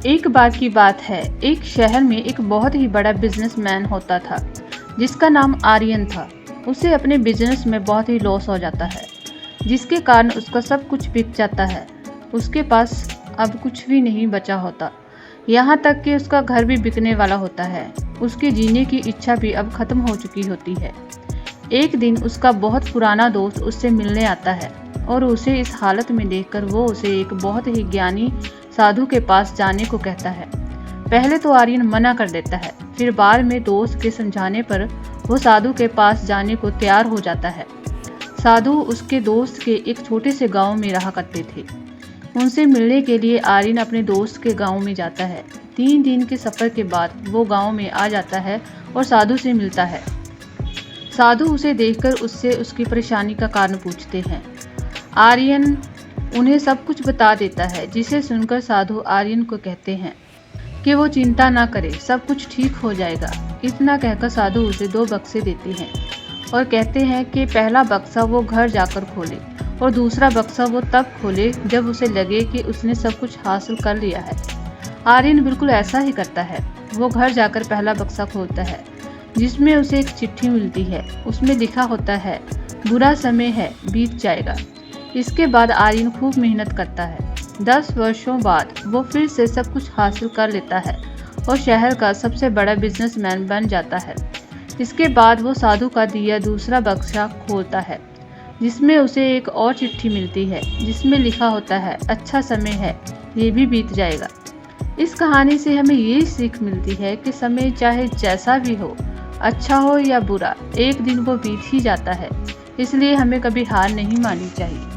एक बार की बात है, एक शहर में एक बहुत ही बड़ा बिजनेसमैन होता था जिसका नाम आर्यन था। उसे अपने बिजनेस में बहुत ही लॉस हो जाता है, जिसके कारण उसका सब कुछ बिक जाता है। उसके पास अब कुछ भी नहीं बचा होता, यहाँ तक कि उसका घर भी बिकने वाला होता है। उसके जीने की इच्छा भी अब खत्म हो चुकी होती है। एक दिन उसका बहुत पुराना दोस्त उससे मिलने आता है और उसे इस हालत में देखकर वो उसे एक बहुत ही ज्ञानी साधु के पास जाने को कहता है। पहले तो आर्यन मना कर देता है, फिर बाद में दोस्त के समझाने पर वो साधु के पास जाने को तैयार हो जाता है। साधु उसके दोस्त के एक छोटे से गांव में रहा करते थे। उनसे मिलने के लिए आर्यन अपने दोस्त के गांव में जाता है। 3 दिन के सफर के बाद वो गांव में आ जाता है और साधु से मिलता है। साधु उसे देखकर उससे उसकी परेशानी का कारण पूछते हैं। आर्यन उन्हें सब कुछ बता देता है, जिसे सुनकर साधु आर्यन को कहते हैं कि वो चिंता ना करे, सब कुछ ठीक हो जाएगा। इतना कहकर साधु उसे 2 बक्से देते हैं और कहते हैं कि पहला बक्सा वो घर जाकर खोले और दूसरा बक्सा वो तब खोले जब उसे लगे कि उसने सब कुछ हासिल कर लिया है। आर्यन बिल्कुल ऐसा ही करता है। वो घर जाकर पहला बक्सा खोलता है, जिसमें उसे एक चिट्ठी मिलती है। उसमें लिखा होता है, बुरा समय है, बीत जाएगा। इसके बाद आर्यन खूब मेहनत करता है। 10 वर्षों बाद वो फिर से सब कुछ हासिल कर लेता है और शहर का सबसे बड़ा बिजनेसमैन बन जाता है। इसके बाद वो साधु का दिया दूसरा बक्सा खोलता है, जिसमें उसे एक और चिट्ठी मिलती है, जिसमें लिखा होता है, अच्छा समय है, ये भी बीत जाएगा। इस कहानी से हमें ये सीख मिलती है कि समय चाहे जैसा भी हो, अच्छा हो या बुरा, एक दिन वो बीत ही जाता है। इसलिए हमें कभी हार नहीं माननी चाहिए।